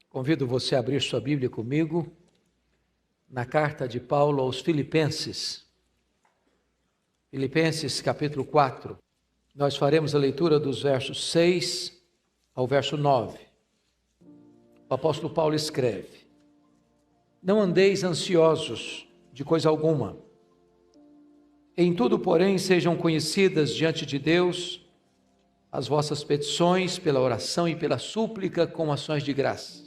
Convido você a abrir sua Bíblia comigo na carta de Paulo aos Filipenses. Filipenses capítulo 4. Nós faremos a leitura dos versos 6 ao verso 9. O apóstolo Paulo escreve: Não andeis ansiosos de coisa alguma. Em tudo, porém, sejam conhecidas diante de Deus as vossas petições pela oração e pela súplica com ações de graças.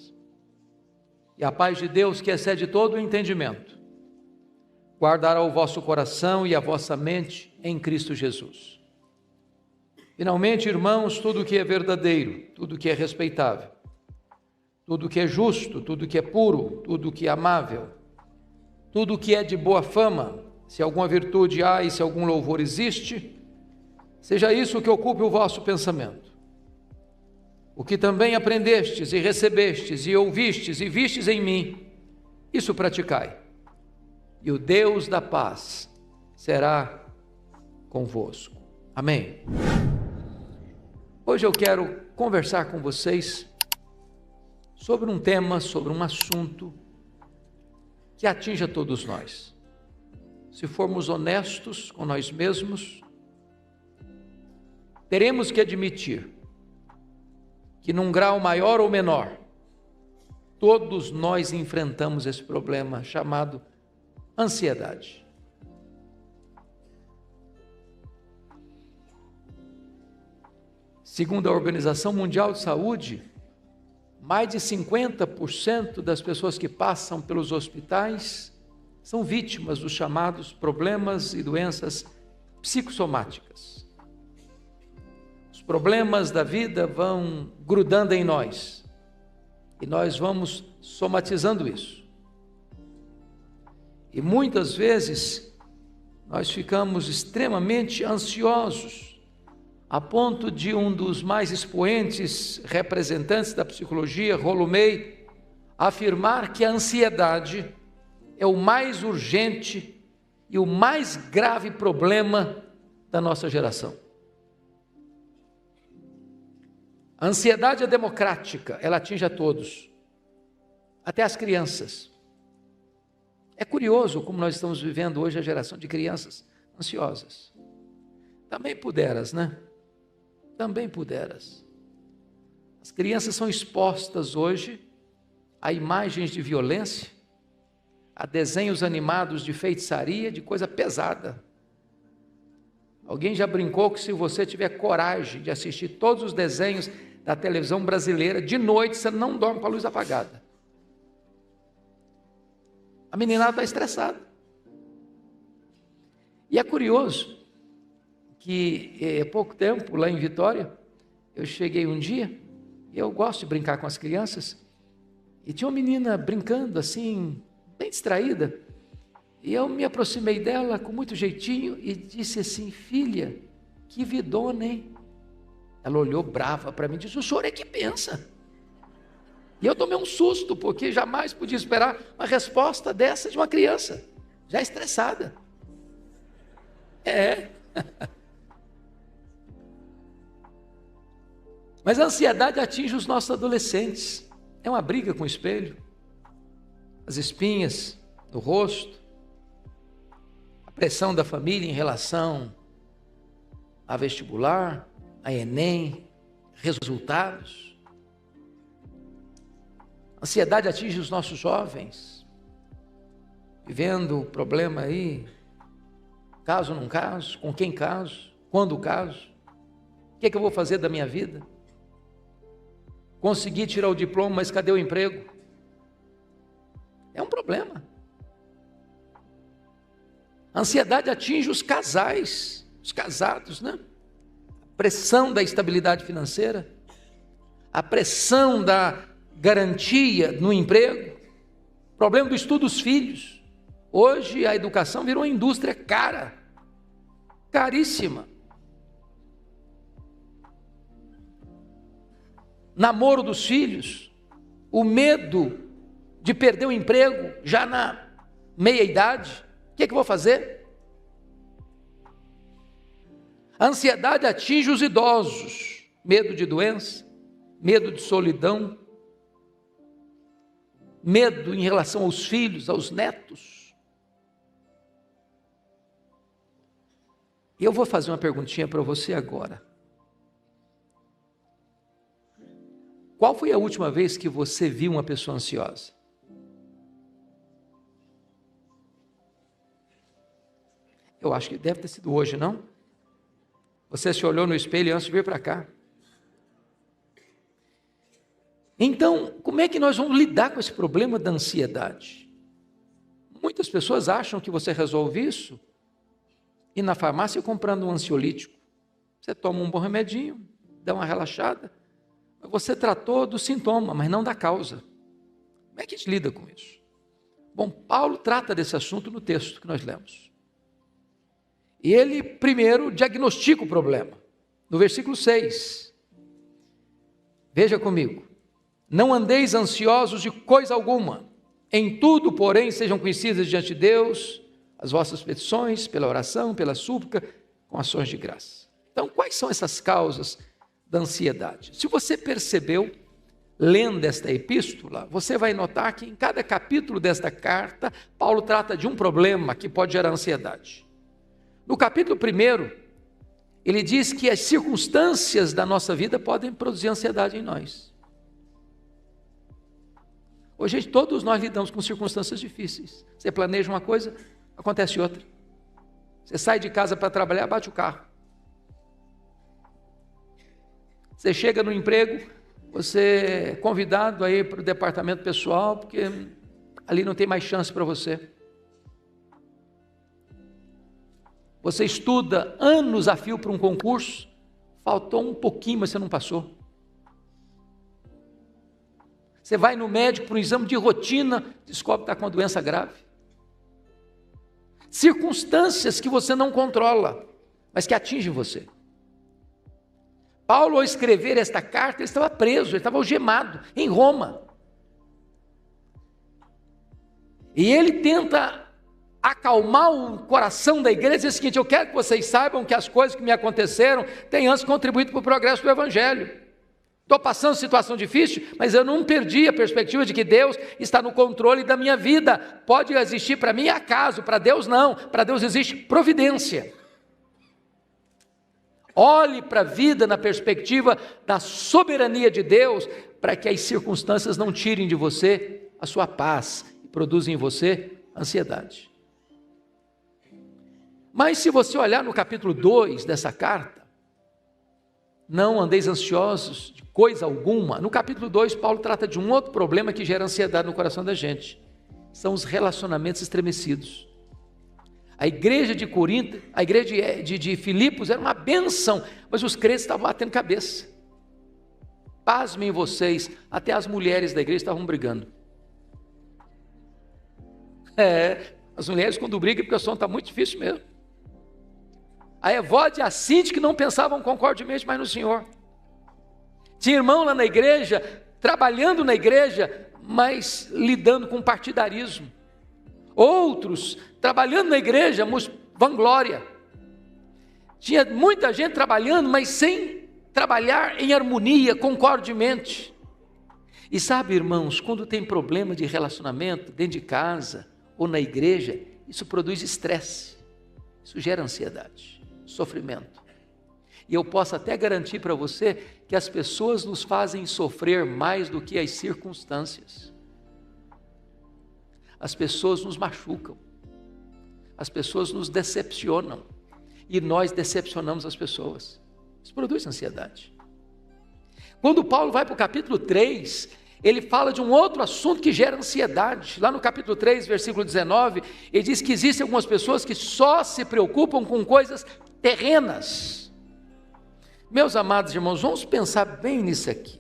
E a paz de Deus, que excede todo o entendimento, guardará o vosso coração e a vossa mente em Cristo Jesus. Finalmente, irmãos, tudo que é verdadeiro, tudo que é respeitável, tudo que é justo, tudo que é puro, tudo que é amável, tudo que é de boa fama, se alguma virtude há e se algum louvor existe, seja isso que ocupe o vosso pensamento. O que também aprendestes e recebestes e ouvistes e vistes em mim, isso praticai, e o Deus da paz será convosco. Amém. Hoje eu quero conversar com vocês sobre um tema, sobre um assunto que atinge a todos nós. Se formos honestos com nós mesmos, teremos que admitir que num grau maior ou menor, todos nós enfrentamos esse problema chamado ansiedade. Segundo a Organização Mundial de Saúde, mais de 50% das pessoas que passam pelos hospitais são vítimas dos chamados problemas e doenças psicossomáticas. Os problemas da vida vão grudando em nós e nós vamos somatizando isso. E muitas vezes nós ficamos extremamente ansiosos, a ponto de um dos mais expoentes representantes da psicologia, Rollo May, afirmar que a ansiedade é o mais urgente e o mais grave problema da nossa geração. A ansiedade é democrática, ela atinge a todos, até as crianças. É curioso como nós estamos vivendo hoje a geração de crianças ansiosas. Também puderas, né? Também puderas. As crianças são expostas hoje a imagens de violência, a desenhos animados de feitiçaria, de coisa pesada. Alguém já brincou que se você tiver coragem de assistir todos os desenhos da televisão brasileira, de noite você não dorme com a luz apagada. A meninada está estressada. E é curioso que há pouco tempo, lá em Vitória, eu cheguei um dia, e eu gosto de brincar com as crianças, e tinha uma menina brincando assim, bem distraída, e eu me aproximei dela com muito jeitinho e disse assim: filha, que vidona, hein? Ela olhou brava para mim e disse: o senhor é que pensa. E eu tomei um susto, porque jamais podia esperar uma resposta dessa de uma criança, já estressada. Mas a ansiedade atinge os nossos adolescentes. É uma briga com o espelho, as espinhas no rosto, a pressão da família em relação a vestibular, a Enem, resultados. A ansiedade atinge os nossos jovens, vivendo o problema aí, caso ou não caso, com quem caso, quando caso, o que é que eu vou fazer da minha vida? Consegui tirar o diploma, mas cadê o emprego? É um problema. A ansiedade atinge os casais, os casados, né? A pressão da estabilidade financeira, a pressão da garantia no emprego, problema do estudo dos filhos. Hoje a educação virou uma indústria cara, caríssima. Namoro dos filhos, o medo de perder o emprego já na meia idade. O que é que eu vou fazer? A ansiedade atinge os idosos, medo de doença, medo de solidão, medo em relação aos filhos, aos netos. E eu vou fazer uma perguntinha para você agora. Qual foi a última vez que você viu uma pessoa ansiosa? Eu acho que deve ter sido hoje, não? Você se olhou no espelho antes de vir para cá. Então, como é que nós vamos lidar com esse problema da ansiedade? Muitas pessoas acham que você resolve isso e na farmácia comprando um ansiolítico. Você toma um bom remedinho, dá uma relaxada. Você tratou do sintoma, mas não da causa. Como é que a gente lida com isso? Bom, Paulo trata desse assunto no texto que nós lemos. E ele primeiro diagnostica o problema. No versículo 6. Veja comigo. Não andeis ansiosos de coisa alguma. Em tudo, porém, sejam conhecidas diante de Deus as vossas petições, pela oração, pela súplica, com ações de graça. Então, quais são essas causas da ansiedade? Se você percebeu, lendo esta epístola, você vai notar que em cada capítulo desta carta, Paulo trata de um problema que pode gerar ansiedade. No capítulo 1, ele diz que as circunstâncias da nossa vida podem produzir ansiedade em nós. Hoje, todos nós lidamos com circunstâncias difíceis. Você planeja uma coisa, acontece outra. Você sai de casa para trabalhar, bate o carro. Você chega no emprego, você é convidado aí para o departamento pessoal, porque ali não tem mais chance para você. Você estuda anos a fio para um concurso, faltou um pouquinho, mas você não passou. Você vai no médico para um exame de rotina, descobre que está com uma doença grave. Circunstâncias que você não controla, mas que atingem você. Paulo, ao escrever esta carta, ele estava preso, ele estava algemado em Roma. E ele tenta acalmar o coração da igreja e dizer o seguinte: eu quero que vocês saibam que as coisas que me aconteceram têm antes contribuído para o progresso do Evangelho. Estou passando situação difícil, mas eu não perdi a perspectiva de que Deus está no controle da minha vida. Pode existir para mim acaso, para Deus não. Para Deus existe providência. Olhe para a vida na perspectiva da soberania de Deus, para que as circunstâncias não tirem de você a sua paz e produzam em você ansiedade. Mas se você olhar no capítulo 2 dessa carta, não andeis ansiosos de coisa alguma. No capítulo 2, Paulo trata de um outro problema que gera ansiedade no coração da gente. São os relacionamentos estremecidos. A igreja de Corinto, a igreja de Filipos era uma bênção, mas os crentes estavam batendo cabeça. Pasmem vocês, até as mulheres da igreja estavam brigando. As mulheres quando brigam, porque o som está muito difícil mesmo. A Evódia e a Cinti que não pensavam concordemente mais no Senhor. Tinha irmão lá na igreja, trabalhando na igreja, mas lidando com partidarismo. Outros trabalhando na igreja, vanglória. Tinha muita gente trabalhando, mas sem trabalhar em harmonia, concordemente. E sabe, irmãos, quando tem problema de relacionamento dentro de casa ou na igreja, isso produz estresse, isso gera ansiedade, sofrimento. E eu posso até garantir para você que as pessoas nos fazem sofrer mais do que as circunstâncias. As pessoas nos machucam, as pessoas nos decepcionam, e nós decepcionamos as pessoas. Isso produz ansiedade. Quando Paulo vai para o capítulo 3, ele fala de um outro assunto que gera ansiedade. Lá no capítulo 3, versículo 19, ele diz que existem algumas pessoas que só se preocupam com coisas terrenas. Meus amados irmãos, vamos pensar bem nisso aqui.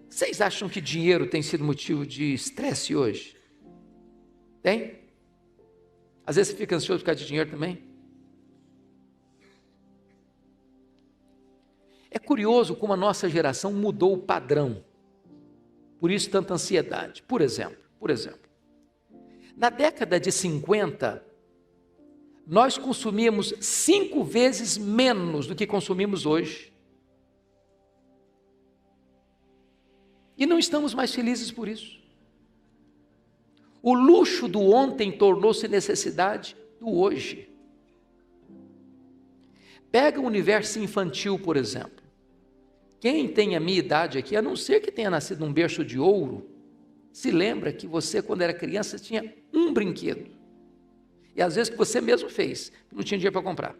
Vocês acham que dinheiro tem sido motivo de estresse hoje? Tem? Às vezes você fica ansioso por causa de dinheiro também? É curioso como a nossa geração mudou o padrão. Por isso tanta ansiedade. Por exemplo, na década de 50, nós consumíamos 5 vezes menos do que consumimos hoje. E não estamos mais felizes por isso. O luxo do ontem tornou-se necessidade do hoje. Pega o universo infantil, por exemplo. Quem tem a minha idade aqui, a não ser que tenha nascido num berço de ouro, se lembra que você, quando era criança, tinha um brinquedo. E às vezes que você mesmo fez, não tinha dinheiro para comprar.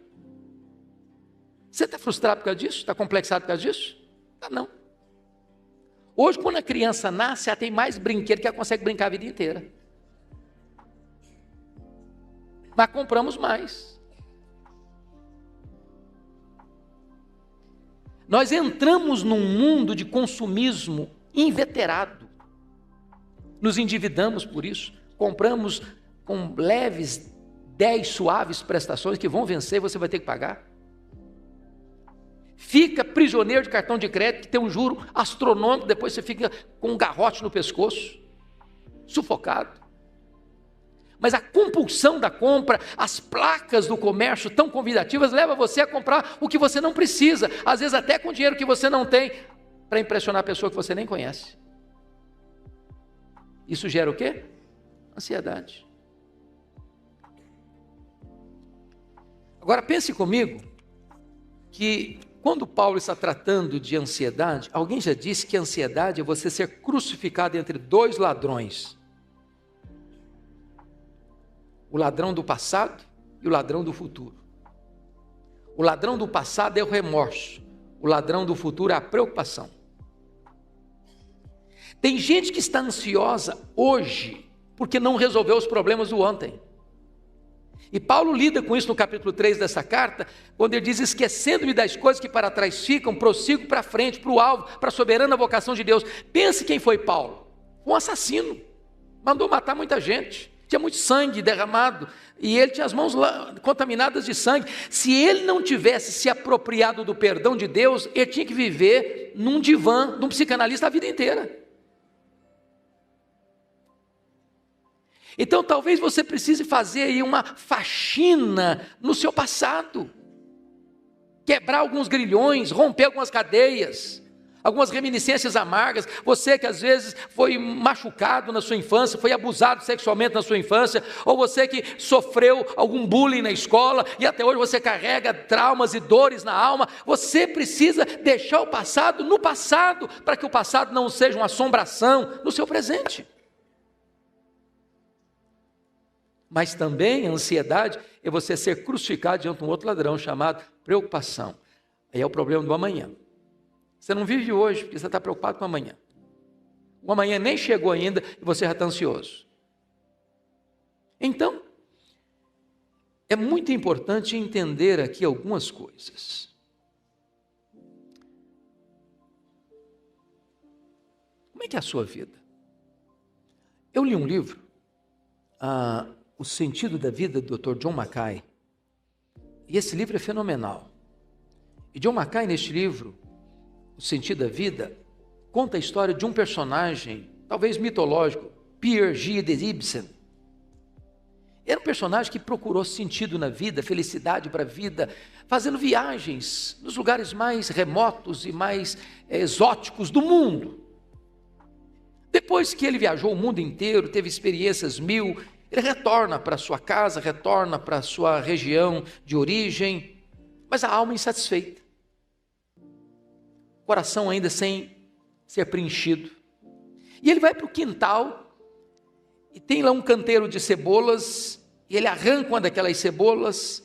Você está frustrado por causa disso? Está complexado por causa disso? Tá, não. Hoje, quando a criança nasce, ela tem mais brinquedo que ela consegue brincar a vida inteira. Mas compramos mais. Nós entramos num mundo de consumismo inveterado. Nos endividamos por isso. Compramos com leves 10 suaves prestações que vão vencer e você vai ter que pagar. Fica prisioneiro de cartão de crédito que tem um juro astronômico, depois você fica com um garrote no pescoço, sufocado. Mas a compulsão da compra, as placas do comércio tão convidativas, leva você a comprar o que você não precisa, às vezes até com dinheiro que você não tem, para impressionar a pessoa que você nem conhece. Isso gera o quê? Ansiedade. Agora pense comigo, que quando Paulo está tratando de ansiedade, alguém já disse que a ansiedade é você ser crucificado entre dois ladrões. O ladrão do passado e o ladrão do futuro. O ladrão do passado é o remorso. O ladrão do futuro é a preocupação. Tem gente que está ansiosa hoje porque não resolveu os problemas do ontem. E Paulo lida com isso no capítulo 3 dessa carta, quando ele diz: esquecendo-me das coisas que para trás ficam, prossigo para frente, para o alvo, para a soberana vocação de Deus. Pense quem foi Paulo. Um assassino. Mandou matar muita gente. Tinha muito sangue derramado, e ele tinha as mãos contaminadas de sangue. Se ele não tivesse se apropriado do perdão de Deus, ele tinha que viver num divã, de um psicanalista a vida inteira. Então talvez você precise fazer aí uma faxina no seu passado, quebrar alguns grilhões, romper algumas cadeias, algumas reminiscências amargas. Você que às vezes foi machucado na sua infância, foi abusado sexualmente na sua infância, ou você que sofreu algum bullying na escola e até hoje você carrega traumas e dores na alma, você precisa deixar o passado no passado, para que o passado não seja uma assombração no seu presente. Mas também a ansiedade é você ser crucificado diante de um outro ladrão chamado preocupação. Aí é o problema do amanhã. Você não vive hoje porque você está preocupado com o amanhã. O amanhã nem chegou ainda e você já está ansioso. Então, é muito importante entender aqui algumas coisas. Como é que é a sua vida? Eu li um livro, O Sentido da Vida, do Dr. John Mackay. E esse livro é fenomenal. E John Mackay, neste livro, O Sentido da Vida, conta a história de um personagem, talvez mitológico, Pierre G. de Ibsen. Era um personagem que procurou sentido na vida, felicidade para a vida, fazendo viagens nos lugares mais remotos e mais exóticos do mundo. Depois que ele viajou o mundo inteiro, teve experiências mil, ele retorna para sua casa, retorna para sua região de origem, mas a alma insatisfeita. O coração ainda sem ser preenchido. E ele vai para o quintal, e tem lá um canteiro de cebolas, e ele arranca uma daquelas cebolas,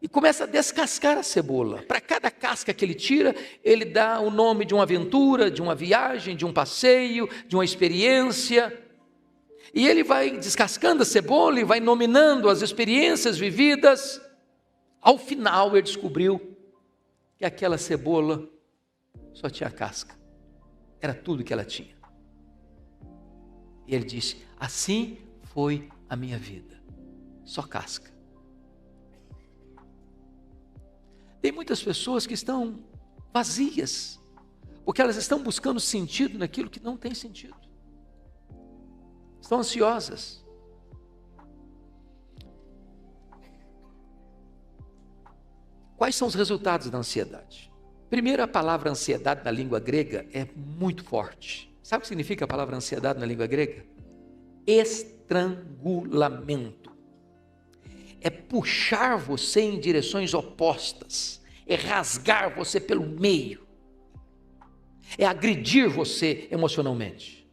e começa a descascar a cebola. Para cada casca que ele tira, ele dá o nome de uma aventura, de uma viagem, de um passeio, de uma experiência. E ele vai descascando a cebola e vai nominando as experiências vividas. Ao final ele descobriu que aquela cebola só tinha casca. Era tudo que ela tinha. E ele disse: assim foi a minha vida. Só casca. Tem muitas pessoas que estão vazias, porque elas estão buscando sentido naquilo que não tem sentido. Estão ansiosas. Quais são os resultados da ansiedade? Primeiro, a palavra ansiedade na língua grega é muito forte. Sabe o que significa a palavra ansiedade na língua grega? Estrangulamento. É puxar você em direções opostas, é rasgar você pelo meio, é agredir você emocionalmente,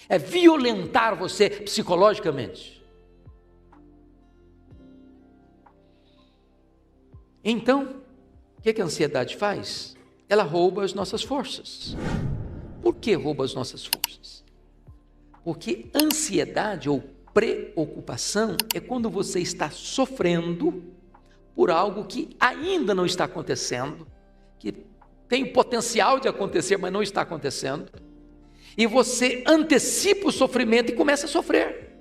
é violentar você psicologicamente. Então, o que a ansiedade faz? Ela rouba as nossas forças. Por que rouba as nossas forças? Porque ansiedade ou preocupação é quando você está sofrendo por algo que ainda não está acontecendo, que tem o potencial de acontecer, mas não está acontecendo, e você antecipa o sofrimento e começa a sofrer.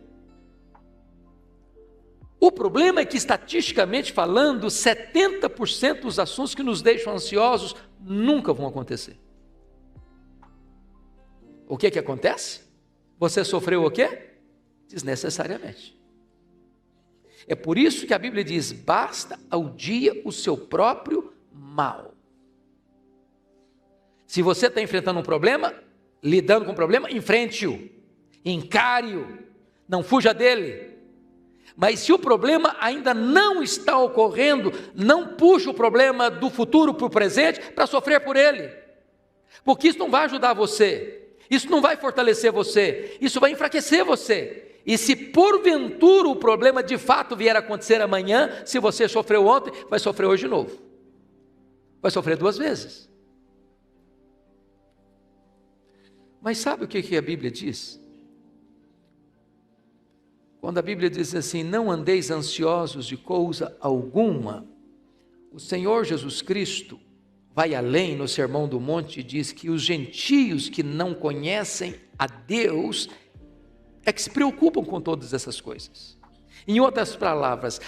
O problema é que, estatisticamente falando, 70% dos assuntos que nos deixam ansiosos nunca vão acontecer. O que acontece? Você sofreu o quê? Desnecessariamente. É por isso que a Bíblia diz: basta ao dia o seu próprio mal. Se você está enfrentando um problema, lidando com um problema, enfrente-o, encare-o, não fuja dele. Mas se o problema ainda não está ocorrendo, não puxe o problema do futuro para o presente para sofrer por ele, porque isso não vai ajudar você, isso não vai fortalecer você, isso vai enfraquecer você. E se porventura o problema de fato vier a acontecer amanhã, se você sofreu ontem, vai sofrer hoje de novo, vai sofrer 2 vezes. Mas sabe o que a Bíblia diz? Quando a Bíblia diz assim: não andeis ansiosos de coisa alguma, o Senhor Jesus Cristo vai além no Sermão do Monte e diz que os gentios que não conhecem a Deus é que se preocupam com todas essas coisas. Em outras palavras,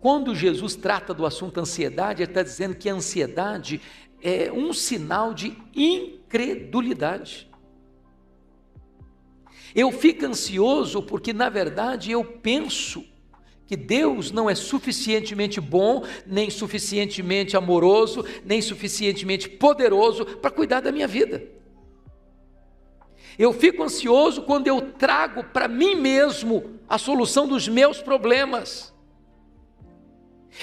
quando Jesus trata do assunto ansiedade, ele está dizendo que a ansiedade é um sinal de incredulidade. Eu fico ansioso porque, na verdade, eu penso que Deus não é suficientemente bom, nem suficientemente amoroso, nem suficientemente poderoso para cuidar da minha vida. Eu fico ansioso quando eu trago para mim mesmo a solução dos meus problemas.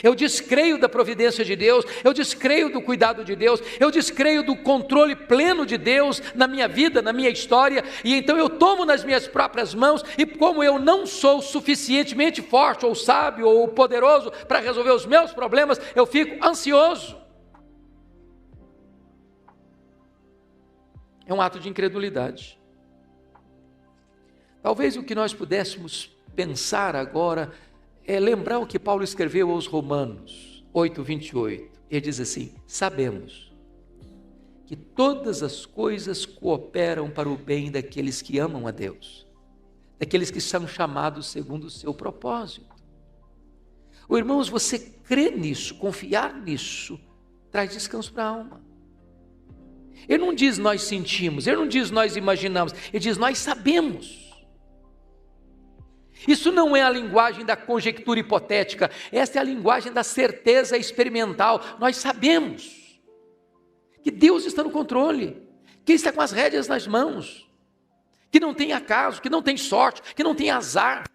Eu descreio da providência de Deus, eu descreio do cuidado de Deus, eu descreio do controle pleno de Deus na minha vida, na minha história, e então eu tomo nas minhas próprias mãos, e como eu não sou suficientemente forte, ou sábio, ou poderoso para resolver os meus problemas, eu fico ansioso. É um ato de incredulidade. Talvez o que nós pudéssemos pensar agora é lembrar o que Paulo escreveu aos Romanos 8:28. Ele diz assim: sabemos que todas as coisas cooperam para o bem daqueles que amam a Deus, daqueles que são chamados segundo o seu propósito. Irmãos, você crer nisso, confiar nisso, traz descanso para a alma. Ele não diz nós sentimos, ele não diz nós imaginamos, ele diz nós sabemos. Isso não é a linguagem da conjectura hipotética, essa é a linguagem da certeza experimental. Nós sabemos que Deus está no controle, que Ele está com as rédeas nas mãos, que não tem acaso, que não tem sorte, que não tem azar,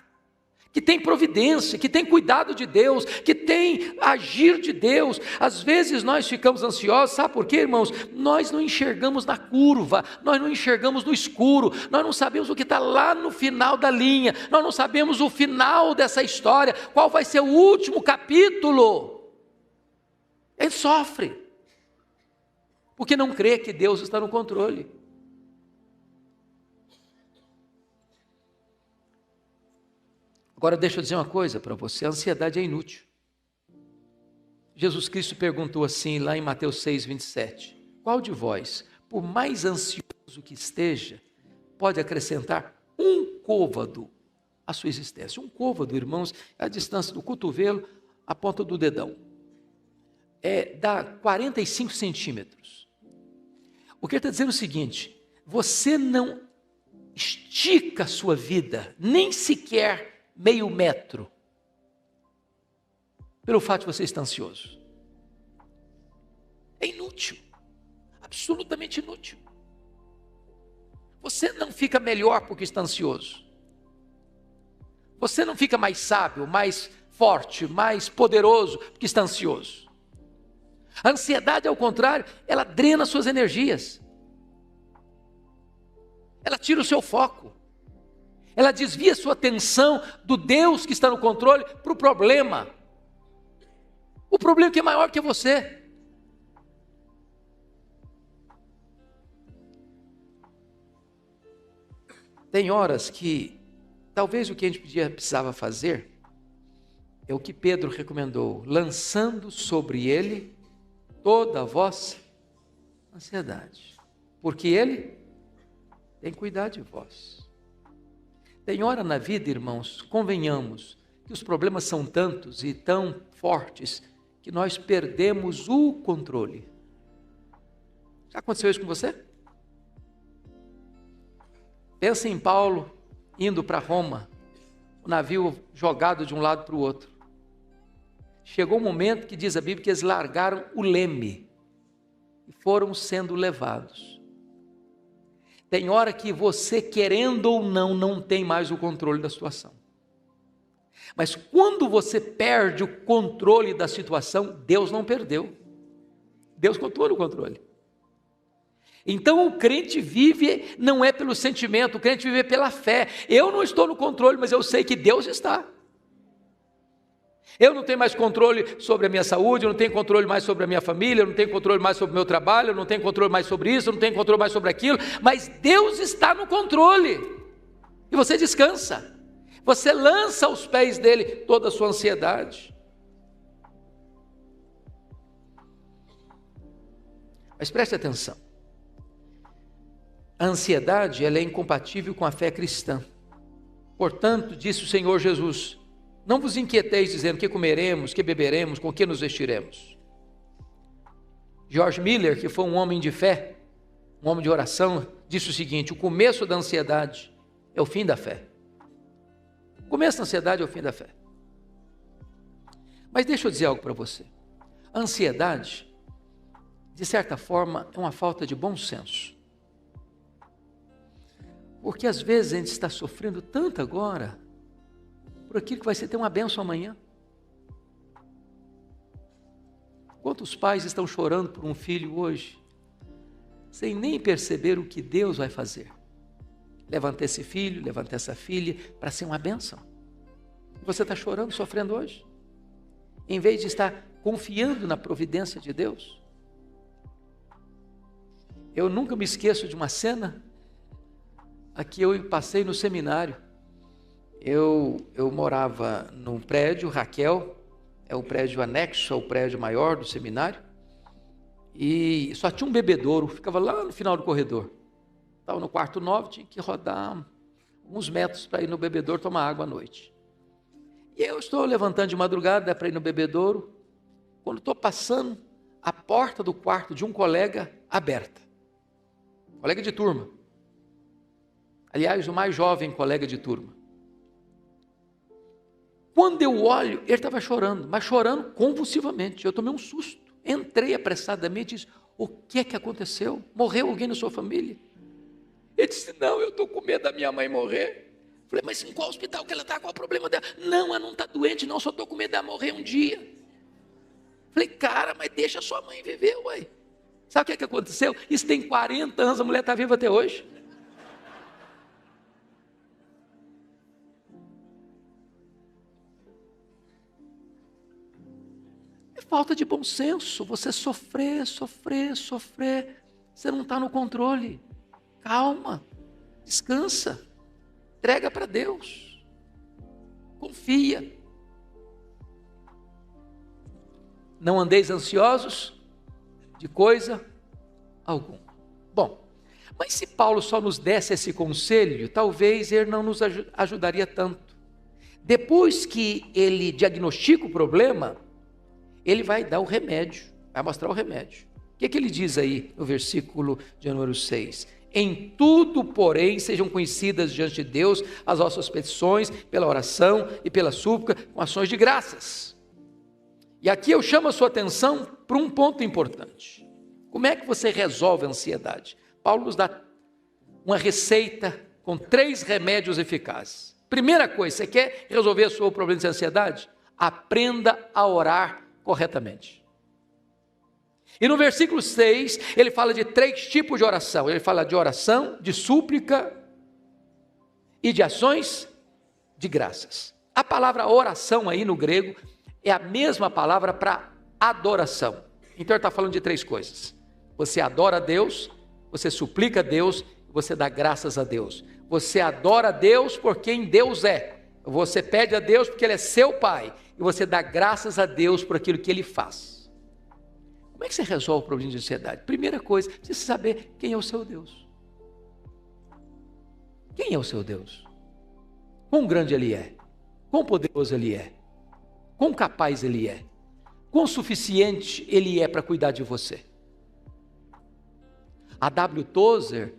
que tem providência, que tem cuidado de Deus, que tem agir de Deus. Às vezes nós ficamos ansiosos, sabe por quê, irmãos? Nós não enxergamos na curva, nós não enxergamos no escuro, nós não sabemos o que está lá no final da linha, nós não sabemos o final dessa história, qual vai ser o último capítulo. Ele sofre, porque não crê que Deus está no controle. Agora deixa eu dizer uma coisa para você, a ansiedade é inútil. Jesus Cristo perguntou assim lá em Mateus 6:27, qual de vós, por mais ansioso que esteja, pode acrescentar um côvado à sua existência? Um côvado, irmãos, é a distância do cotovelo à ponta do dedão. Dá 45 centímetros. O que ele está dizendo é o seguinte: você não estica a sua vida, nem sequer meio metro, pelo fato de você estar ansioso. É inútil, absolutamente inútil. Você não fica melhor porque está ansioso. Você não fica mais sábio, mais forte, mais poderoso porque está ansioso. A ansiedade, ao contrário, ela drena suas energias. Ela tira o seu foco. Ela desvia sua atenção do Deus que está no controle para o problema. O problema que é maior que você. Tem horas que talvez o que a gente precisava fazer é o que Pedro recomendou, lançando sobre ele toda a vossa ansiedade, porque ele tem cuidado de vós. Tem hora na vida, irmãos, convenhamos, que os problemas são tantos e tão fortes que nós perdemos o controle. Já aconteceu isso com você? Pensa em Paulo indo para Roma, o navio jogado de um lado para o outro. Chegou um momento que diz a Bíblia que eles largaram o leme e foram sendo levados. Tem hora que você, querendo ou não tem mais o controle da situação. Mas quando você perde o controle da situação, Deus não perdeu. Deus continua no controle. Então o crente vive, não é pelo sentimento, o crente vive pela fé. Eu não estou no controle, mas eu sei que Deus está. Eu não tenho mais controle sobre a minha saúde, eu não tenho controle mais sobre a minha família, eu não tenho controle mais sobre o meu trabalho, eu não tenho controle mais sobre isso, eu não tenho controle mais sobre aquilo, mas Deus está no controle. E você descansa. Você lança aos pés dele toda a sua ansiedade. Mas preste atenção. A ansiedade, ela é incompatível com a fé cristã. Portanto, disse o Senhor Jesus, não vos inquieteis dizendo que comeremos, que beberemos, com que nos vestiremos. George Miller, que foi um homem de fé, um homem de oração, disse o seguinte, o começo da ansiedade é o fim da fé. O começo da ansiedade é o fim da fé. Mas deixa eu dizer algo para você. A ansiedade, de certa forma, é uma falta de bom senso. Porque às vezes a gente está sofrendo tanto agora, por aquilo que vai ser ter uma bênção amanhã. Quantos pais estão chorando por um filho hoje, sem nem perceber o que Deus vai fazer? Levanta esse filho, levanta essa filha, para ser uma bênção. Você está chorando, sofrendo hoje, em vez de estar confiando na providência de Deus. Eu nunca me esqueço de uma cena a que eu passei no seminário. Eu morava num prédio, Raquel, é o prédio anexo ao prédio maior do seminário, e só tinha um bebedouro, ficava lá no final do corredor. Estava no quarto 9, tinha que rodar uns metros para ir no bebedouro tomar água à noite. E eu estou levantando de madrugada para ir no bebedouro, quando estou passando, a porta do quarto de um colega aberta. Colega de turma. Aliás, o mais jovem colega de turma. Quando eu olho, ele estava chorando, mas chorando convulsivamente. Eu tomei um susto. Entrei apressadamente e disse, o que é que aconteceu? Morreu alguém na sua família? Ele disse, não, eu estou com medo da minha mãe morrer. Falei, mas em qual hospital que ela está? Qual é o problema dela? Não, ela não está doente, não, só estou com medo dela morrer um dia. Falei, cara, mas deixa a sua mãe viver, ué. Sabe o que aconteceu? Isso tem 40 anos, a mulher está viva até hoje. É falta de bom senso, você sofrer, você não está no controle. Calma, descansa, entrega para Deus, confia. Não andeis ansiosos de coisa alguma. Bom, mas se Paulo só nos desse esse conselho, talvez ele não nos ajudaria tanto. Depois que ele diagnostica o problema, ele vai dar o remédio, vai mostrar o remédio. O que ele diz aí no versículo de número 6? Em tudo, porém, sejam conhecidas diante de Deus as vossas petições, pela oração e pela súplica, com ações de graças. E aqui eu chamo a sua atenção para um ponto importante. Como é que você resolve a ansiedade? Paulo nos dá uma receita com 3 remédios eficazes. Primeira coisa, você quer resolver o seu problema de ansiedade? Aprenda a orar corretamente. E no versículo 6, ele fala de 3 tipos de oração. Ele fala de oração, de súplica e de ações de graças. A palavra oração aí no grego é a mesma palavra para adoração. Então ele está falando de 3 coisas. Você adora a Deus, você suplica a Deus, você dá graças a Deus. Você adora a Deus por quem Deus é. Você pede a Deus porque Ele é seu Pai. E você dá graças a Deus por aquilo que Ele faz. Como é que você resolve o problema de ansiedade? Primeira coisa, você precisa saber quem é o seu Deus. Quem é o seu Deus? Quão grande Ele é? Quão poderoso Ele é? Quão capaz Ele é? Quão suficiente Ele é para cuidar de você? A W. Tozer,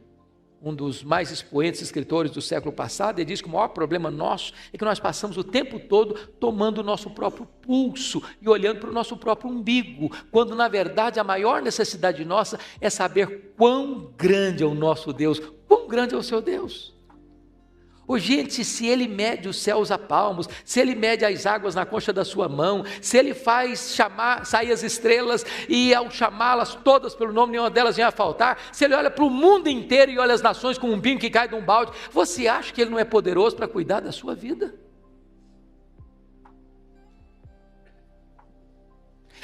um dos mais expoentes escritores do século passado, ele diz que o maior problema nosso é que nós passamos o tempo todo tomando o nosso próprio pulso e olhando para o nosso próprio umbigo, quando na verdade a maior necessidade nossa é saber quão grande é o nosso Deus, quão grande é o seu Deus. Oh, gente, se Ele mede os céus a palmos, se Ele mede as águas na concha da sua mão, se Ele faz sair as estrelas e ao chamá-las todas pelo nome, nenhuma delas vem a faltar, se Ele olha para o mundo inteiro e olha as nações como um pingo que cai de um balde, você acha que Ele não é poderoso para cuidar da sua vida?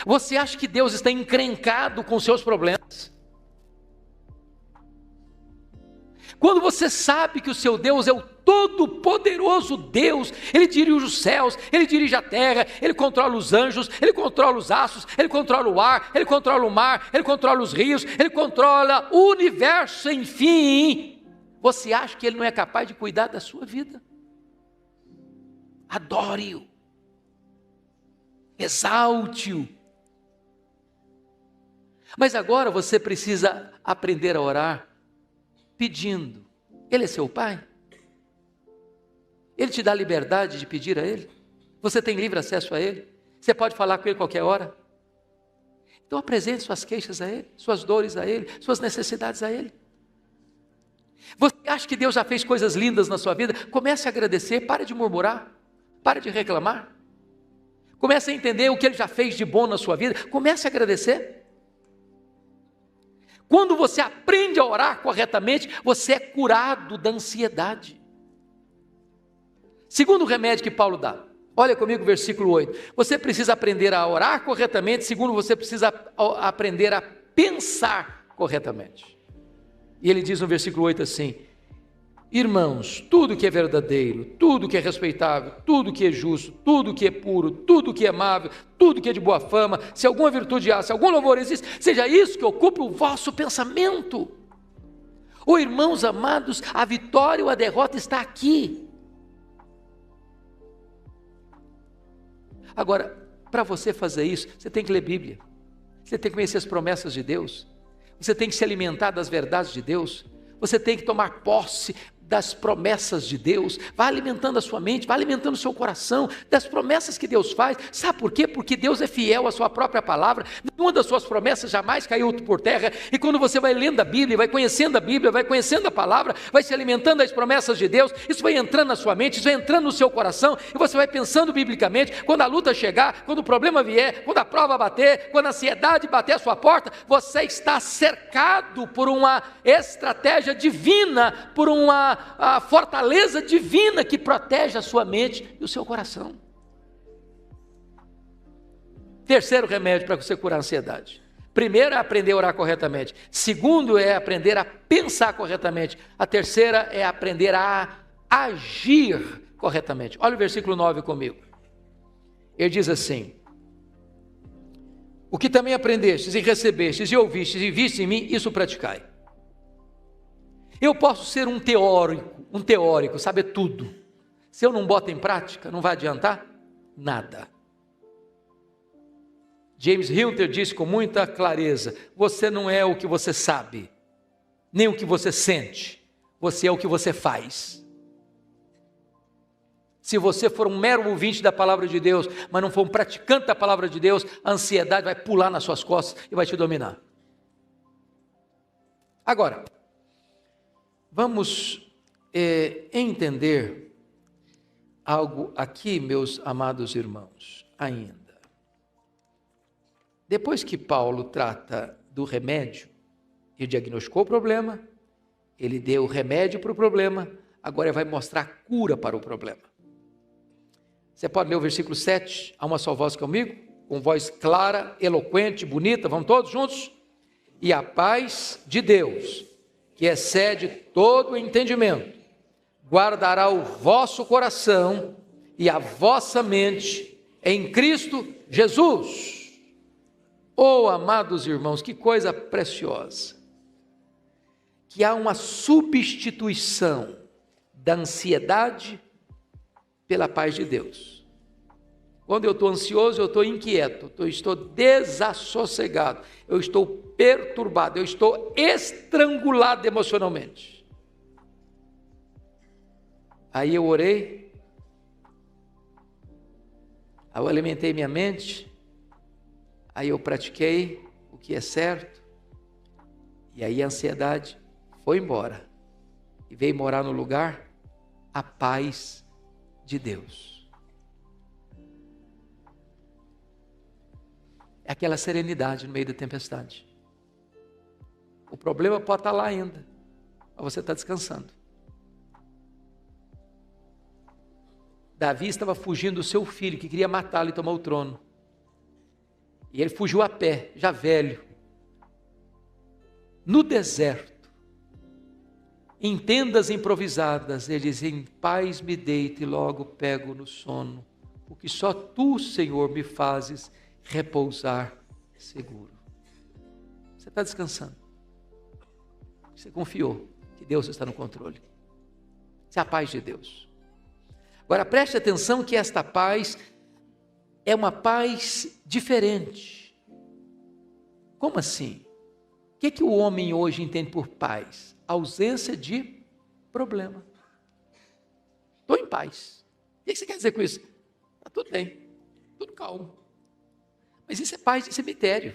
Você acha que Deus está encrencado com seus problemas? Quando você sabe que o seu Deus é o todo-poderoso Deus, Ele dirige os céus, Ele dirige a terra, Ele controla os anjos, Ele controla os astros, Ele controla o ar, Ele controla o mar, Ele controla os rios, Ele controla o universo, enfim, você acha que Ele não é capaz de cuidar da sua vida? Adore-o, exalte-o. Mas agora você precisa aprender a orar pedindo. Ele é seu Pai? Ele te dá liberdade de pedir a Ele? Você tem livre acesso a Ele? Você pode falar com Ele qualquer hora? Então apresente suas queixas a Ele, suas dores a Ele, suas necessidades a Ele. Você acha que Deus já fez coisas lindas na sua vida? Comece a agradecer, pare de murmurar, pare de reclamar. Comece a entender o que Ele já fez de bom na sua vida, comece a agradecer. Quando você aprende a orar corretamente, você é curado da ansiedade. Segundo remédio que Paulo dá, olha comigo o versículo 8. Você precisa aprender a orar corretamente, segundo você precisa aprender a pensar corretamente. E ele diz no versículo 8 assim: irmãos, tudo que é verdadeiro, tudo que é respeitável, tudo que é justo, tudo que é puro, tudo que é amável, tudo que é de boa fama, se alguma virtude há, se algum louvor existe, seja isso que ocupe o vosso pensamento. Oh, irmãos amados, a vitória ou a derrota está aqui. Agora, para você fazer isso, você tem que ler Bíblia, você tem que conhecer as promessas de Deus, você tem que se alimentar das verdades de Deus, você tem que tomar posse das promessas de Deus, vai alimentando a sua mente, vai alimentando o seu coração, das promessas que Deus faz. Sabe por quê? Porque Deus é fiel à sua própria palavra, nenhuma das suas promessas jamais caiu por terra, e quando você vai lendo a Bíblia, vai conhecendo a Bíblia, vai conhecendo a palavra, vai se alimentando das promessas de Deus, isso vai entrando na sua mente, isso vai entrando no seu coração, e você vai pensando biblicamente. Quando a luta chegar, quando o problema vier, quando a prova bater, quando a ansiedade bater a sua porta, você está cercado por uma estratégia divina, por a fortaleza divina que protege a sua mente e o seu coração. Terceiro remédio para você curar a ansiedade. Primeiro é aprender a orar corretamente. Segundo é aprender a pensar corretamente. A terceira é aprender a agir corretamente. Olha o versículo 9 comigo. Ele diz assim: o que também aprendestes e recebestes e ouvistes e vistes em mim, isso praticai. Eu posso ser um teórico, saber tudo. Se eu não boto em prática, não vai adiantar nada. James Hilter disse com muita clareza: você não é o que você sabe, nem o que você sente, você é o que você faz. Se você for um mero ouvinte da palavra de Deus, mas não for um praticante da palavra de Deus, a ansiedade vai pular nas suas costas e vai te dominar. Agora, Vamos entender algo aqui, meus amados irmãos, ainda. Depois que Paulo trata do remédio, ele diagnosticou o problema, ele deu o remédio para o problema, agora ele vai mostrar a cura para o problema. Você pode ler o versículo 7, a uma só voz comigo, com voz clara, eloquente, bonita, vamos todos juntos? E a paz de Deus, que excede todo o entendimento, guardará o vosso coração e a vossa mente em Cristo Jesus. Oh, amados irmãos, que coisa preciosa, que há uma substituição da ansiedade pela paz de Deus. Quando eu estou ansioso, eu estou inquieto, eu estou desassossegado, eu estou perturbado, eu estou estrangulado emocionalmente. Aí eu orei, aí eu alimentei minha mente, aí eu pratiquei o que é certo, e aí a ansiedade foi embora, e veio morar no lugar a paz de Deus. É aquela serenidade no meio da tempestade. O problema pode estar lá ainda, mas você está descansando. Davi estava fugindo do seu filho, que queria matá-lo e tomar o trono. E ele fugiu a pé, já velho, no deserto, em tendas improvisadas. Ele diz: em paz me deito e logo pego no sono, porque só tu, Senhor, me fazes repousar seguro. Você está descansando, você confiou que Deus está no controle. Isso é a paz de Deus. Agora preste atenção que esta paz é uma paz diferente. Como assim? O que o homem hoje entende por paz? Ausência de problema. Estou em paz. O que você quer dizer com isso? Está tudo bem, tudo calmo. Mas isso é paz de cemitério.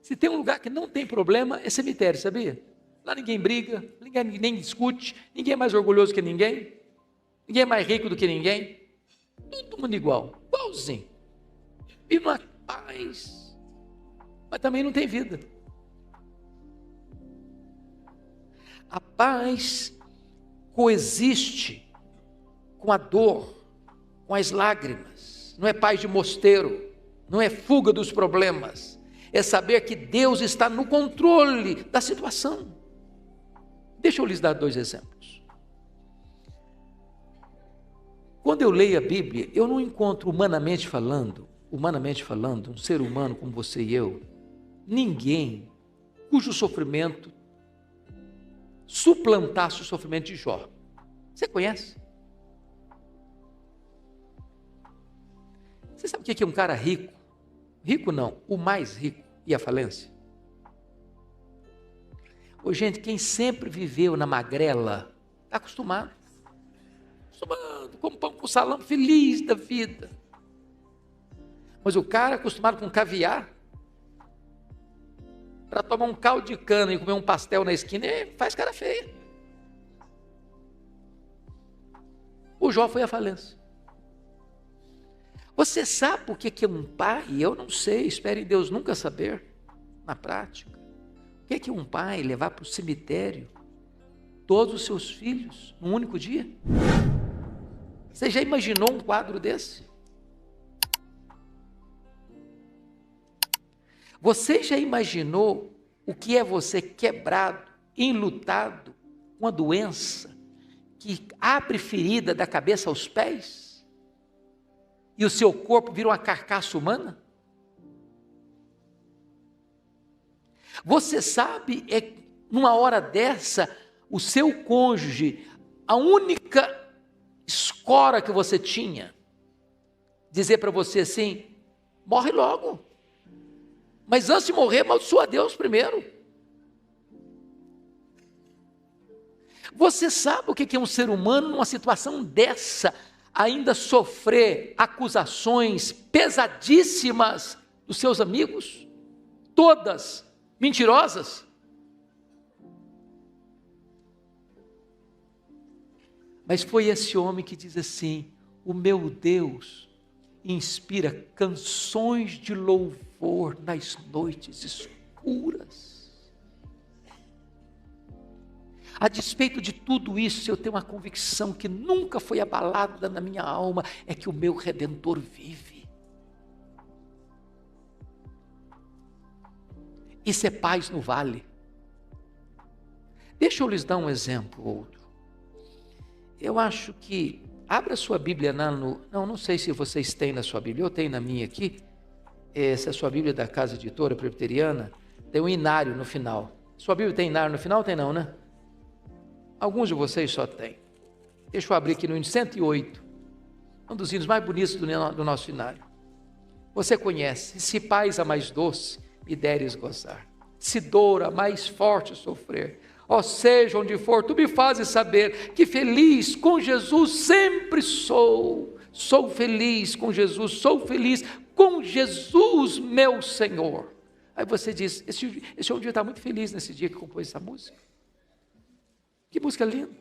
Se tem um lugar que não tem problema, é cemitério, sabia? Lá ninguém briga, ninguém nem discute, ninguém é mais orgulhoso que ninguém, ninguém é mais rico do que ninguém. Todo mundo igual, igualzinho. Vive uma paz, mas também não tem vida. A paz coexiste com a dor, com as lágrimas. Não é paz de mosteiro, não é fuga dos problemas. É saber que Deus está no controle da situação. Deixa eu lhes dar 2 exemplos. Quando eu leio a Bíblia, eu não encontro humanamente falando, um ser humano como você e eu, ninguém cujo sofrimento suplantasse o sofrimento de Jó. Você conhece? Você sabe o que é um cara rico? Rico não, o mais rico e a falência? Ô, gente, quem sempre viveu na magrela, está acostumado, come pão com salame, feliz da vida. Mas o cara acostumado com caviar, para tomar um caldo de cana e comer um pastel na esquina, faz cara feia. O Jó foi à falência. Você sabe o que é um pai? Eu não sei, espero em Deus nunca saber, na prática. O que é um pai levar para o cemitério todos os seus filhos num único dia? Você já imaginou um quadro desse? Você já imaginou o que é você quebrado, enlutado, com uma doença que abre ferida da cabeça aos pés? E o seu corpo vira uma carcaça humana? Você sabe, numa hora dessa, o seu cônjuge, a única escora que você tinha, dizer para você assim: morre logo. Mas antes de morrer, amaldiçoa a Deus primeiro. Você sabe o que é um ser humano numa situação dessa, ainda sofrer acusações pesadíssimas dos seus amigos, todas mentirosas? Mas foi esse homem que diz assim: o meu Deus inspira canções de louvor nas noites escuras. A despeito de tudo isso, eu tenho uma convicção que nunca foi abalada na minha alma, é que o meu Redentor vive. Isso é paz no vale. Deixa eu lhes dar um exemplo ou outro. Eu acho que, abra sua Bíblia não sei se vocês têm na sua Bíblia, eu tenho na minha aqui. Essa é a sua Bíblia da Casa Editora Presbiteriana, tem um inário no final. Sua Bíblia tem inário no final? Tem não, né? Alguns de vocês só têm. Deixa eu abrir aqui no hino 108, um dos hinos mais bonitos do nosso inário. Você conhece: se paz a mais doce me deres gozar, se dor a mais forte sofrer, ó seja onde for, tu me fazes saber que feliz com Jesus sempre sou. Sou feliz com Jesus, sou feliz com Jesus, meu Senhor. Aí você diz: esse homem está muito feliz nesse dia que compôs essa música. Que música linda.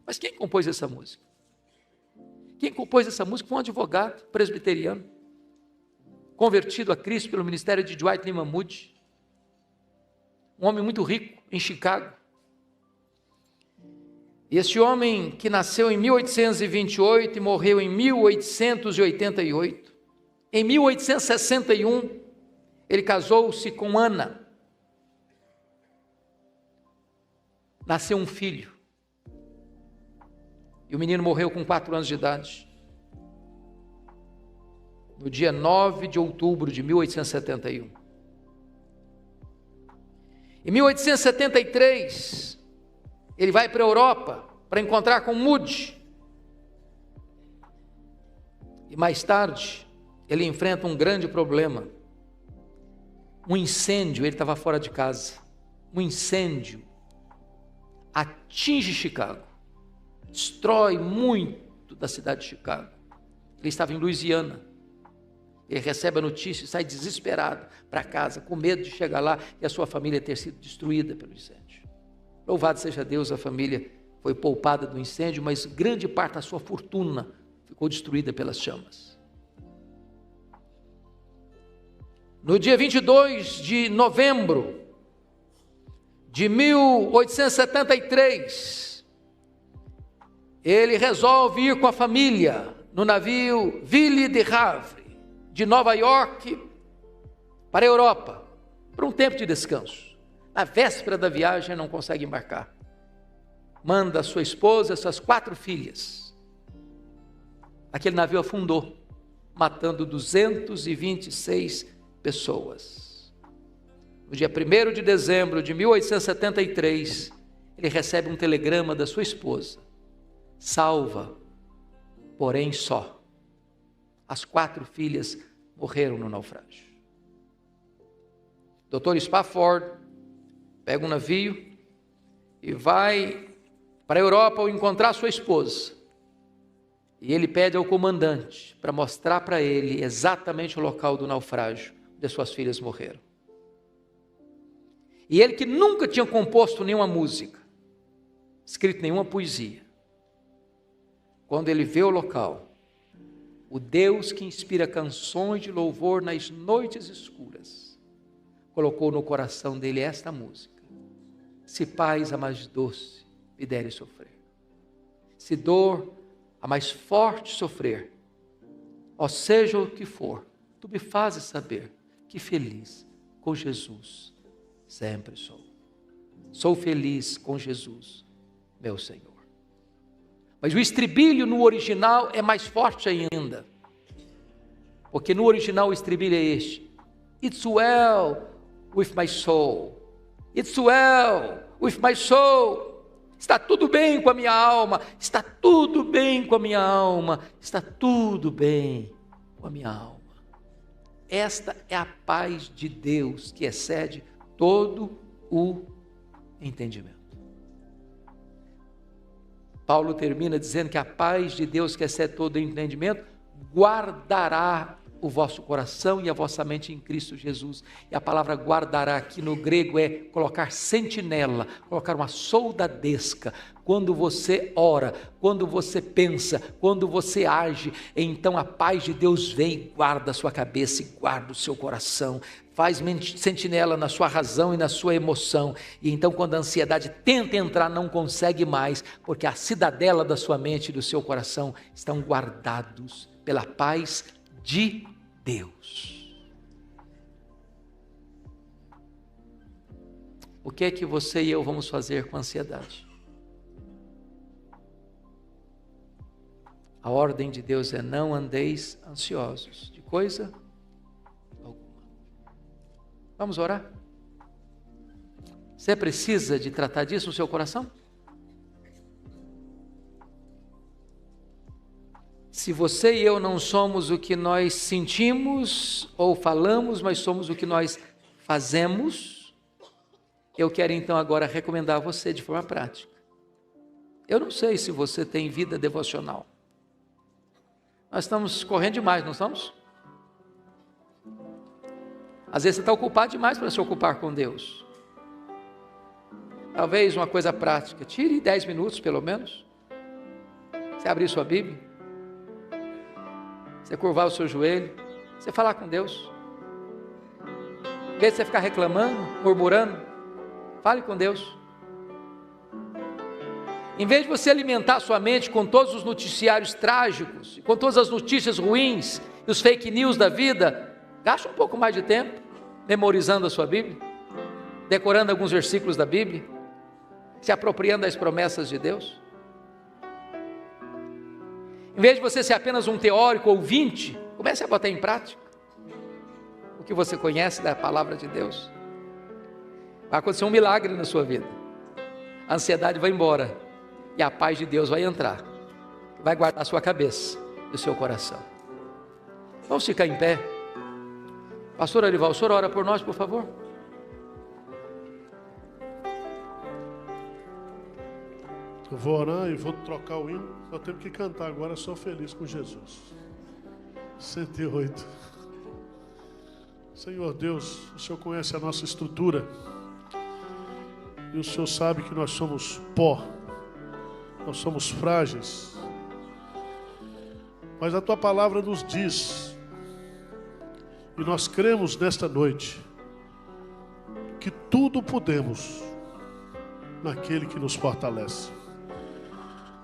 Mas quem compôs essa música? Quem compôs essa música foi um advogado presbiteriano, convertido a Cristo pelo ministério de Dwight Lyman Moody, um homem muito rico em Chicago. E esse homem, que nasceu em 1828 e morreu em 1888, em 1861, ele casou-se com Ana. Nasceu um filho. E o menino morreu com 4 anos de idade. No dia 9 de outubro de 1871. Em 1873, ele vai para a Europa para encontrar com Moody. E mais tarde, ele enfrenta um grande problema. Um incêndio, ele estava fora de casa. Um incêndio atinge Chicago, destrói muito da cidade de Chicago. Ele estava em Louisiana. Ele recebe a notícia e sai desesperado para casa, com medo de chegar lá e a sua família ter sido destruída pelo incêndio. Louvado seja Deus, a família foi poupada do incêndio, mas grande parte da sua fortuna ficou destruída pelas chamas. No dia 22 de novembro de 1873, ele resolve ir com a família no navio Ville de Havre, de Nova York para a Europa, para um tempo de descanso. Na véspera da viagem, não consegue embarcar. Manda a sua esposa e suas 4 filhas. Aquele navio afundou, matando 226 pessoas. No dia 1º de dezembro de 1873, ele recebe um telegrama da sua esposa: salva, porém só. As 4 filhas morreram no naufrágio. Dr. Spafford pega um navio e vai para a Europa ao encontrar sua esposa. E ele pede ao comandante para mostrar para ele exatamente o local do naufrágio onde suas filhas morreram. E ele, que nunca tinha composto nenhuma música, escrito nenhuma poesia, quando ele vê o local, o Deus que inspira canções de louvor nas noites escuras, colocou no coração dele esta música: se paz a mais doce me deres sofrer, se dor a mais forte sofrer, ó seja o que for, tu me fazes saber que feliz com Jesus sempre sou. Sou feliz com Jesus, meu Senhor. Mas o estribilho no original é mais forte ainda, porque no original o estribilho é este: It's well with my soul, it's well with my soul. Está tudo bem com a minha alma, está tudo bem com a minha alma, está tudo bem com a minha alma. Esta é a paz de Deus que excede todo o entendimento. Paulo termina dizendo que a paz de Deus que excede todo o entendimento guardará o vosso coração e a vossa mente em Cristo Jesus. E a palavra guardará aqui no grego é colocar sentinela, colocar uma soldadesca. Quando você ora, quando você pensa, quando você age, então a paz de Deus vem e guarda a sua cabeça e guarda o seu coração. Faz sentinela na sua razão e na sua emoção. E então quando a ansiedade tenta entrar, não consegue mais, porque a cidadela da sua mente e do seu coração estão guardados pela paz de Deus. O que é que você e eu vamos fazer com a ansiedade? A ordem de Deus é: não andeis ansiosos de coisa alguma. Vamos orar? Você precisa de tratar disso no seu coração? Se você e eu não somos o que nós sentimos ou falamos, mas somos o que nós fazemos, eu quero então agora recomendar a você de forma prática. Eu não sei se você tem vida devocional. Nós estamos correndo demais, não estamos? Às vezes você está ocupado demais para se ocupar com Deus. Talvez uma coisa prática, tire 10 minutos pelo menos. Você abrir sua Bíblia, você curvar o seu joelho, você falar com Deus. Em vez de você ficar reclamando, murmurando, fale com Deus. Em vez de você alimentar a sua mente com todos os noticiários trágicos, com todas as notícias ruins e os fake news da vida, gaste um pouco mais de tempo memorizando a sua Bíblia, decorando alguns versículos da Bíblia, se apropriando das promessas de Deus. Em vez de você ser apenas um teórico ouvinte, comece a botar em prática o que você conhece da palavra de Deus. Vai acontecer um milagre na sua vida. A ansiedade vai embora e a paz de Deus vai entrar, vai guardar a sua cabeça e o seu coração. Vamos ficar em pé. Pastor Arival, o senhor ora por nós, por favor? Eu vou orar e vou trocar o hino. Só temos que cantar agora, sou feliz com Jesus. 108. Senhor Deus, o Senhor conhece a nossa estrutura. E o Senhor sabe que nós somos pó. Nós somos frágeis. Mas a Tua palavra nos diz, e nós cremos nesta noite, que tudo podemos naquele que nos fortalece.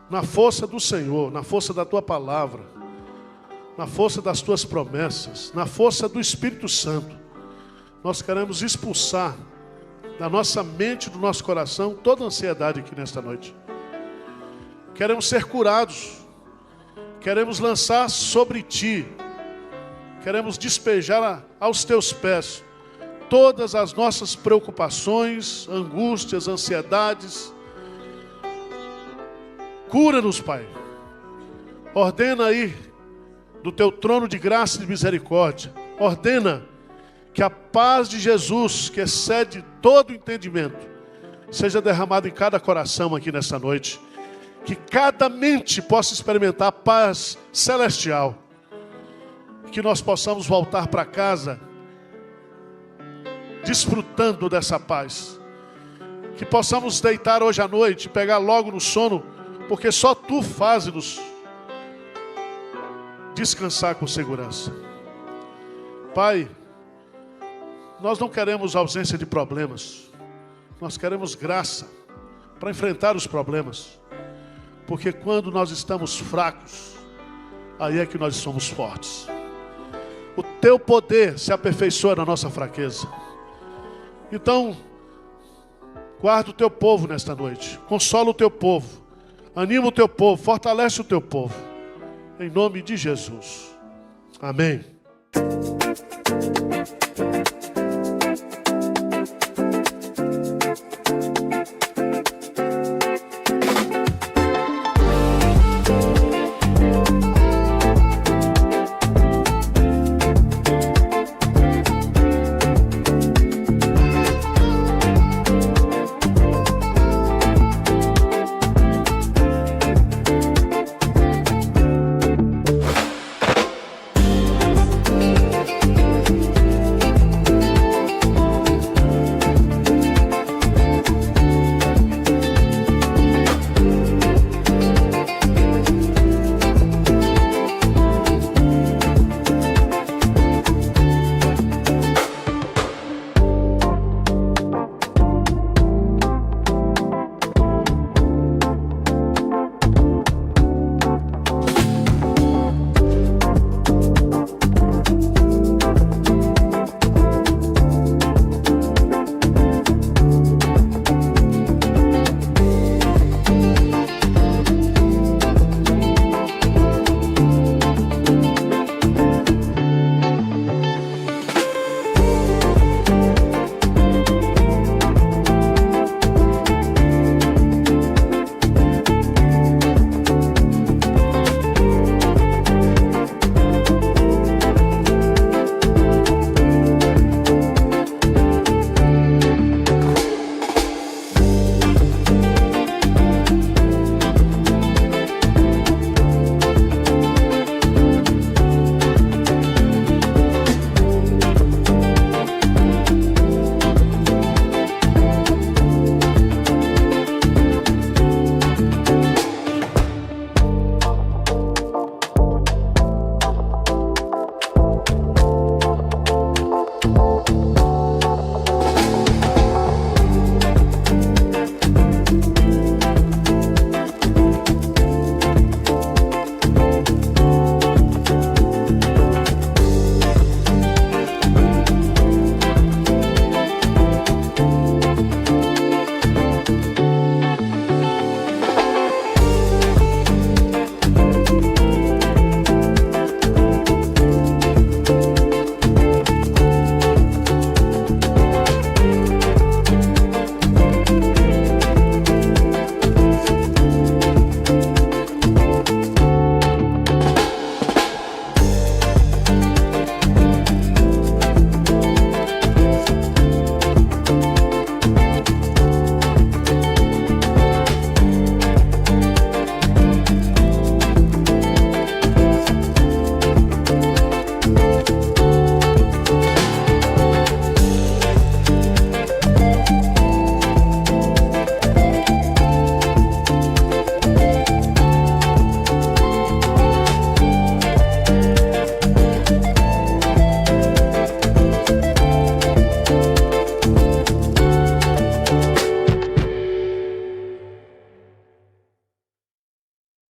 Na força do Senhor, na força da Tua palavra, na força das Tuas promessas, na força do Espírito Santo, nós queremos expulsar da nossa mente, do nosso coração, toda a ansiedade aqui nesta noite. Queremos ser curados, queremos lançar sobre Ti, queremos despejar aos Teus pés todas as nossas preocupações, angústias, ansiedades. Cura-nos, Pai. Ordena aí do Teu trono de graça e de misericórdia. Ordena que a paz de Jesus, que excede todo entendimento, seja derramada em cada coração aqui nesta noite. Que cada mente possa experimentar a paz celestial. Que nós possamos voltar para casa desfrutando dessa paz. Que possamos deitar hoje à noite, pegar logo no sono, porque só Tu fazes-nos descansar com segurança. Pai, nós não queremos ausência de problemas. Nós queremos graça para enfrentar os problemas. Porque quando nós estamos fracos, aí é que nós somos fortes. O Teu poder se aperfeiçoa na nossa fraqueza. Então, guarda o Teu povo nesta noite. Consola o Teu povo. Anima o Teu povo. Fortalece o Teu povo. Em nome de Jesus. Amém.